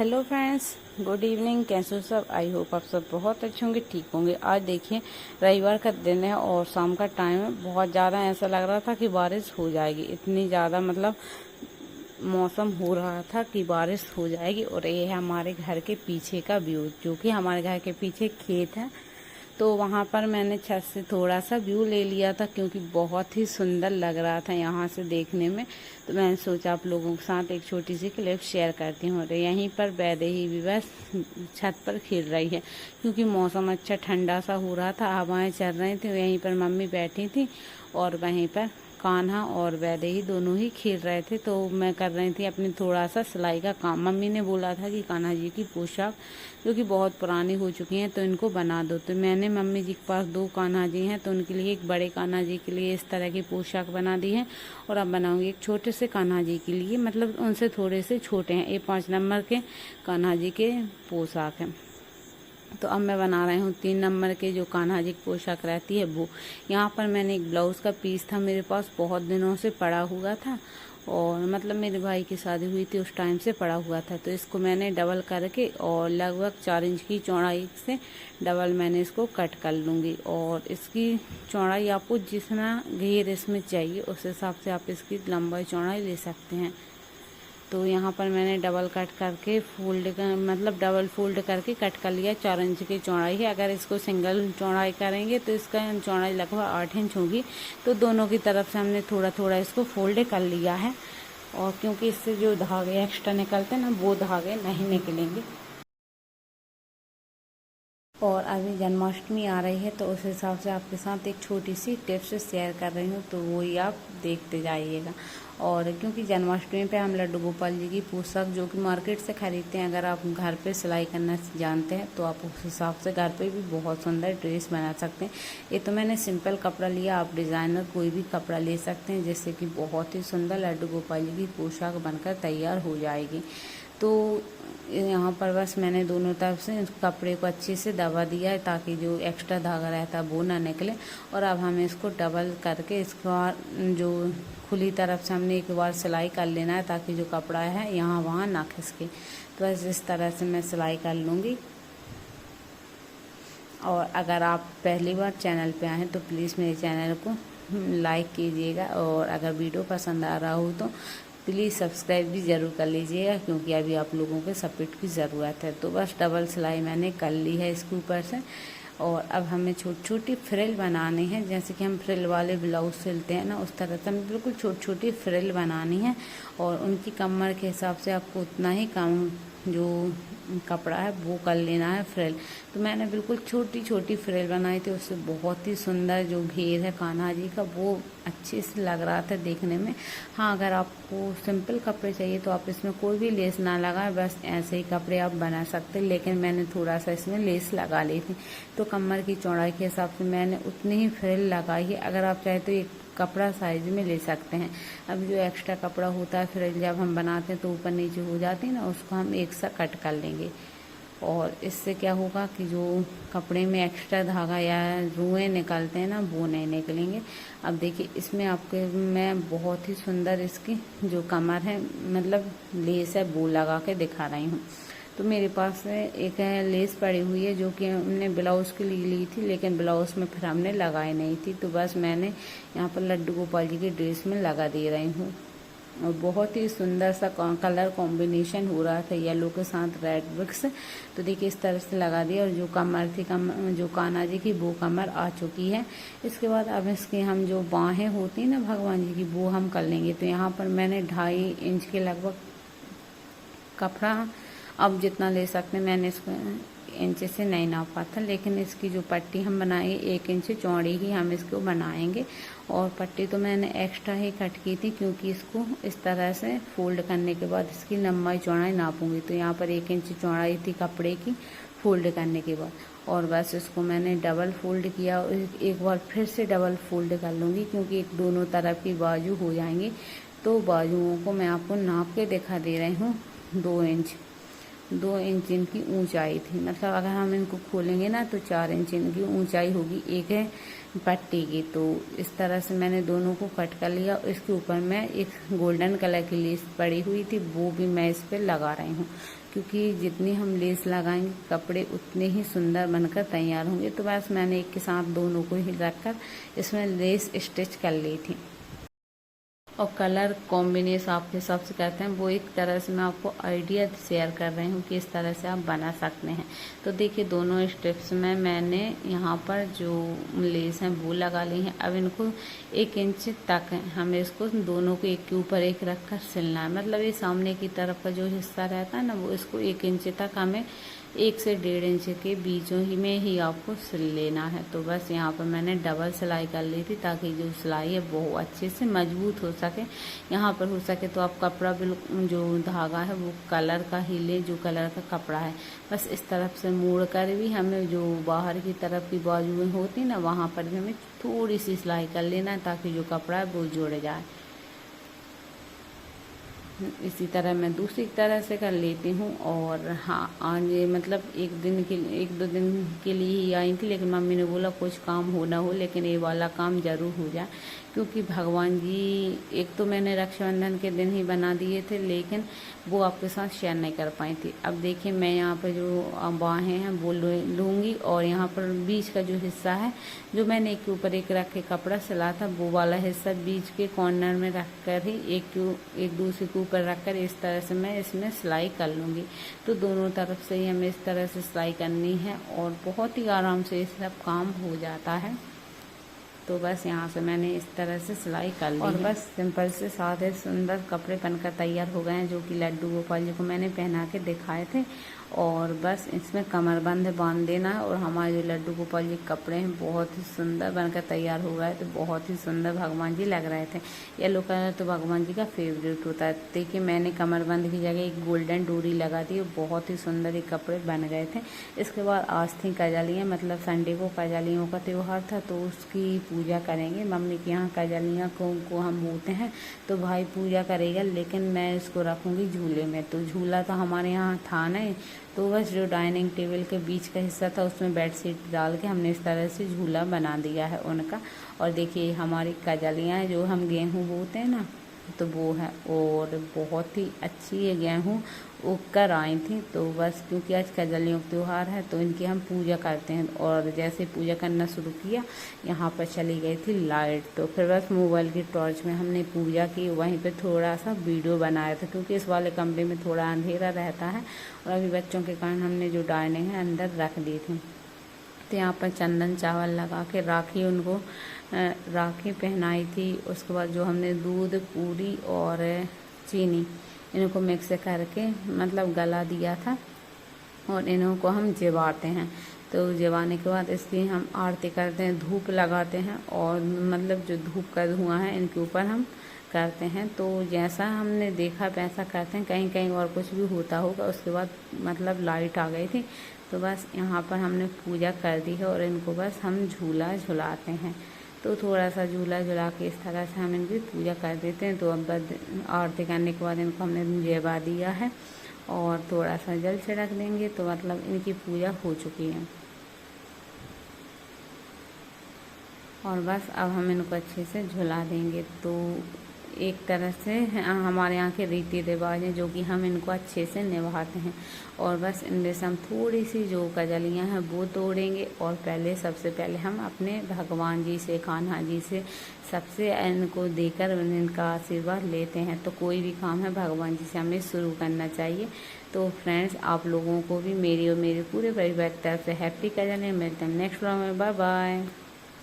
Hello friends, good evening. कैसे हो सब? आई होप आप सब बहुत अच्छे होंगे, ठीक होंगे। आज देखिए रविवार का दिन है और शाम का टाइम है। बहुत ज़्यादा ऐसा लग रहा था कि बारिश हो जाएगी, इतनी ज़्यादा मतलब मौसम हो रहा था कि बारिश हो जाएगी। और ये है हमारे घर के पीछे का व्यू, जो कि हमारे घर के पीछे खेत है। तो वहाँ पर मैंने छत से थोड़ा सा व्यू ले लिया था, क्योंकि बहुत ही सुंदर लग रहा था यहाँ से देखने में। तो मैंने सोचा आप लोगों के साथ एक छोटी सी क्लिप शेयर करती हूँ। और यहीं पर वैदेही भी बस छत पर खेल रही है, क्योंकि मौसम अच्छा ठंडा सा हो रहा था, हवाएं चल रही थी। यहीं पर मम्मी बैठी थी और वहीं पर कान्हा और वैदेही दोनों ही खेल रहे थे। तो मैं कर रही थी अपनी थोड़ा सा सिलाई का काम। मम्मी ने बोला था कि कान्हा जी की पोशाक जो कि बहुत पुरानी हो चुकी हैं तो इनको बना दो। तो मैंने मम्मी जी के पास 2 कान्हा जी हैं, तो उनके लिए एक बड़े कान्हा जी के लिए इस तरह की पोशाक बना दी है। और अब बनाऊंगी एक छोटे से कान्हा जी के लिए, मतलब उनसे थोड़े से छोटे हैं। ये 5 नंबर के कान्हा जी के पोशाक हैं। तो अब मैं बना रही हूँ 3 नंबर के जो कान्हा जी की पोशाक रहती है वो। यहाँ पर मैंने एक ब्लाउज़ का पीस था मेरे पास, बहुत दिनों से पड़ा हुआ था, और मतलब मेरे भाई की शादी हुई थी उस टाइम से पड़ा हुआ था। तो इसको मैंने डबल करके और लगभग 4 इंच की चौड़ाई से डबल मैंने इसको कट कर लूँगी। और इसकी चौड़ाई आपको जितना घेर इसमें चाहिए उस हिसाब से आप इसकी लंबाई चौड़ाई ले सकते हैं। तो यहाँ पर मैंने डबल कट करके मतलब डबल फोल्ड करके कट कर लिया। 4 इंच की चौड़ाई है। अगर इसको सिंगल चौड़ाई करेंगे तो इसका चौड़ाई लगभग 8 इंच होगी। तो दोनों की तरफ से हमने थोड़ा थोड़ा इसको फोल्ड कर लिया है। और क्योंकि इससे जो धागे एक्स्ट्रा निकलते हैं ना, वो धागे नहीं निकलेंगे। और अभी जन्माष्टमी आ रही है, तो उस हिसाब से आपके साथ एक छोटी सी टिप्स शेयर कर रही हूँ, तो वही आप देखते जाइएगा। और क्योंकि जन्माष्टमी पे हम लड्डू गोपाल जी की पोशाक जो कि मार्केट से खरीदते हैं, अगर आप घर पे सिलाई करना जानते हैं तो आप उस हिसाब से घर पे भी बहुत सुंदर ड्रेस बना सकते हैं। ये तो मैंने सिंपल कपड़ा लिया, आप डिज़ाइनर कोई भी कपड़ा ले सकते हैं, जिससे कि बहुत ही सुंदर लड्डू गोपाल जी की पोशाक बनकर तैयार हो जाएगी। तो यहाँ पर बस मैंने दोनों तरफ से कपड़े को अच्छे से दबा दिया है, ताकि जो एक्स्ट्रा धागा रहता है वो ना निकले। और अब हमें इसको डबल करके इसको जो खुली तरफ से हमने एक बार सिलाई कर लेना है, ताकि जो कपड़ा है यहाँ वहाँ ना खिसके। तो बस इस तरह से मैं सिलाई कर लूँगी। और अगर आप पहली बार चैनल पे आए हैं तो प्लीज़ मेरे चैनल को लाइक कीजिएगा, और अगर वीडियो पसंद आ रहा हो तो प्लीज़ सब्सक्राइब भी ज़रूर कर लीजिएगा, क्योंकि अभी आप लोगों के सपोर्ट की ज़रूरत है। तो बस डबल सिलाई मैंने कर ली है इसके ऊपर से। और अब हमें छोटी छोटी फ्रिल बनानी है, जैसे कि हम फ्रिल वाले ब्लाउज सिलते हैं ना, उस तरह से हमें बिल्कुल छोटी छोटी फ्रिल बनानी है। और उनकी कमर के हिसाब से आपको उतना ही कम जो कपड़ा है वो कर लेना है फ्रिल। तो मैंने बिल्कुल छोटी छोटी फ्रिल बनाई थी, उससे बहुत ही सुंदर जो घेर है कान्हा जी का वो अच्छे से लग रहा था देखने में। हाँ, अगर आपको सिंपल कपड़े चाहिए तो आप इसमें कोई भी लेस ना लगाएं, बस ऐसे ही कपड़े आप बना सकते हैं। लेकिन मैंने थोड़ा सा इसमें लेस लगा ली थी, तो कमर की चौड़ाई के हिसाब से मैंने उतनी ही फ्रिल लगाई है। अगर आप चाहे तो एक कपड़ा साइज में ले सकते हैं। अब जो एक्स्ट्रा कपड़ा होता है फ्रिल जब हम बनाते हैं तो ऊपर नीचे हो जाती है ना, उसको हम एक सा कट कर लेंगे। और इससे क्या होगा कि जो कपड़े में एक्स्ट्रा धागा या रुएं निकलते हैं ना, वो नहीं निकलेंगे। अब देखिए इसमें आपके मैं बहुत ही सुंदर इसकी जो कमर है मतलब लेस है वो लगा के दिखा रही हूँ। तो मेरे पास एक लेस पड़ी हुई है जो कि हमने ब्लाउज़ के लिए ली थी, लेकिन ब्लाउज़ में फिर हमने लगाई नहीं थी। तो बस मैंने यहाँ पर लड्डू गोपाल जी की ड्रेस में लगा दे रही हूँ। और बहुत ही सुंदर सा कलर कॉम्बिनेशन हो रहा था, येलो के साथ रेड मिक्स। तो देखिए इस तरह से लगा दिया। और जो कमर थी जो कान्हा जी की वो कमर आ चुकी है। इसके बाद अब इसके हम जो बाहें होती हैं ना भगवान जी की, वो हम कर लेंगे। तो यहाँ पर मैंने 2.5 इंच के लगभग कपड़ा, अब जितना ले सकते हैं, मैंने इसको इंच से नहीं नापा था, लेकिन इसकी जो पट्टी हम बनाएंगे 1 इंच चौड़ी ही हम इसको बनाएंगे। और पट्टी तो मैंने एक्स्ट्रा ही कट की थी, क्योंकि इसको इस तरह से फोल्ड करने के बाद इसकी लंबाई चौड़ाई नापूंगी। तो यहाँ पर 1 इंच चौड़ाई थी कपड़े की फोल्ड करने के बाद। और बस इसको मैंने डबल फोल्ड किया, एक बार फिर से डबल फोल्ड कर लूँगी, क्योंकि एक दोनों तरफ की बाजू हो जाएंगी। तो बाजुओं को मैं आपको नाप के दिखा दे रही हूँ। 2 इंच 2 इंच इनकी ऊंचाई थी। मतलब अगर हम इनको खोलेंगे ना तो 4 इंच इनकी ऊंचाई होगी एक है पट्टी की। तो इस तरह से मैंने दोनों को कट कर लिया। इसके ऊपर मैं एक गोल्डन कलर की लेस पड़ी हुई थी, वो भी मैं इस पर लगा रही हूँ, क्योंकि जितनी हम लेस लगाएंगे कपड़े उतने ही सुंदर बनकर तैयार होंगे। तो बस मैंने एक के साथ दोनों को ही रखकर इसमें लेस स्टिच कर ली थी। और कलर कॉम्बिनेशन आपके हिसाब से कहते हैं, वो एक तरह से मैं आपको आइडिया शेयर कर रही हूँ कि इस तरह से आप बना सकते हैं। तो देखिए दोनों स्टेप्स में मैंने यहाँ पर जो लेस हैं वो लगा ली हैं। अब इनको 1 इंच तक हमें इसको दोनों को एक के ऊपर एक रख कर सिलना है। मतलब ये सामने की तरफ का जो हिस्सा रहता है ना, वो इसको 1 इंच तक हमें 1 से 1.5 इंच के बीचों ही में ही आपको सिल लेना है। तो बस यहाँ पर मैंने डबल सिलाई कर ली थी, ताकि जो सिलाई है वो अच्छे से मजबूत हो सके। यहाँ पर हो सके तो आप कपड़ा बिल्कुल जो धागा है वो कलर का ही ले, जो कलर का कपड़ा है। बस इस तरफ से मोड़ कर भी हमें जो बाहर की तरफ की बाजुएं होती ना, वहाँ पर भी हमें थोड़ी सी सिलाई कर लेना है, ताकि जो कपड़ा है वो जुड़ जाए। इसी तरह मैं दूसरी तरह से कर लेती हूँ। और हाँ, आज मतलब 1-2 दिन के लिए ही आई थी, लेकिन मम्मी ने बोला कुछ काम हो ना हो लेकिन ये वाला काम ज़रूर हो जाए, क्योंकि भगवान जी एक तो मैंने रक्षाबंधन के दिन ही बना दिए थे, लेकिन वो आपके साथ शेयर नहीं कर पाई थी। अब देखिए मैं यहाँ पर जो बाहें हैं वो लूँगी, और यहाँ पर बीच का जो हिस्सा है, जो मैंने एक के ऊपर एक रख के कपड़ा सिला था, वो वाला हिस्सा बीच के कॉर्नर में रख कर ही एक दूसरे के ऊपर रख कर इस तरह से मैं इसमें सिलाई कर लूँगी। तो दोनों तरफ से ही हमें इस तरह से सिलाई करनी है, और बहुत ही आराम से ये सब काम हो जाता है। तो बस यहाँ से मैंने इस तरह से सिलाई कर ली और बस सिंपल से सादे सुंदर कपड़े बनकर तैयार हो गए हैं, जो कि लड्डू गोपाल जी को मैंने पहना के दिखाए थे। और बस इसमें कमरबंद बांध देना है, और हमारे जो लड्डू गोपाल जी कपड़े हैं बहुत ही सुंदर बनकर तैयार हो गए। तो बहुत ही सुंदर भगवान जी लग रहे थे। येलो कलर तो भगवान जी का फेवरेट होता है। देखिए मैंने कमरबंद की जगह एक गोल्डन डोरी लगा दी, बहुत ही सुंदर ये कपड़े बन गए थे। इसके बाद आज थी कजलियाँ, मतलब संडे को कजलियों का त्यौहार था, तो उसकी पूजा करेंगे। मम्मी के यहाँ कजलियाँ को हम बोलते हैं, तो भाई पूजा करेगा, लेकिन मैं इसको रखूँगी झूले में। तो झूला तो हमारे यहाँ था नहीं, तो बस जो डाइनिंग टेबल के बीच का हिस्सा था उसमें बेडशीट डाल के हमने इस तरह से झूला बना दिया है उनका। और देखिए हमारी कजलियाँ जो हम गेहूँ बोते हैं ना, तो वो है, और बहुत ही अच्छी ये गेहूँ उग कर आई थी। तो बस क्योंकि आज कजलियों का त्यौहार है, तो इनकी हम पूजा करते हैं। और जैसे पूजा करना शुरू किया, यहाँ पर चली गई थी लाइट, तो फिर बस मोबाइल की टॉर्च में हमने पूजा की। वहीं पे थोड़ा सा वीडियो बनाया था, क्योंकि इस वाले कमरे में थोड़ा अंधेरा रहता है, और अभी बच्चों के कारण हमने जो डाइनिंग है अंदर रख दी थी। तो यहाँ पर चंदन चावल लगा के राखी पहनाई थी। उसके बाद जो हमने दूध, पूरी और चीनी इनको मिक्स करके मतलब गला दिया था, और इन्हों को हम जिवाते हैं। तो जिवाने के बाद इसकी हम आरती करते हैं, धूप लगाते हैं, और मतलब जो धूप का धुआं है इनके ऊपर हम करते हैं। तो जैसा हमने देखा वैसा करते हैं, कहीं कहीं और कुछ भी होता होगा। उसके बाद मतलब लाइट आ गई थी, तो बस यहाँ पर हमने पूजा कर दी है, और इनको बस हम झूला झुलाते हैं। तो थोड़ा सा झूला झुला के इस तरह से हम इनकी पूजा कर देते हैं। तो अब आरती करने के बाद इनको हमने जेबा दिया है, और थोड़ा सा जल छिड़क देंगे, तो मतलब इनकी पूजा हो चुकी है। और बस अब हम इनको अच्छे से झुला देंगे। तो एक तरह से हमारे यहाँ के रीति रिवाज हैं, जो कि हम इनको अच्छे से निभाते हैं। और बस इनमें से हम थोड़ी सी जो कजलियाँ हैं वो तोड़ेंगे, और सबसे पहले हम अपने भगवान जी से, कान्हा जी से, सबसे इनको देकर इनका आशीर्वाद लेते हैं। तो कोई भी काम है भगवान जी से हमें शुरू करना चाहिए। तो फ्रेंड्स, आप लोगों को भी मेरी और मेरे पूरे परिवार की तरफ से हैप्पी कजलियाँ। मिलते हैं नेक्स्ट व्लॉग में। Bye bye.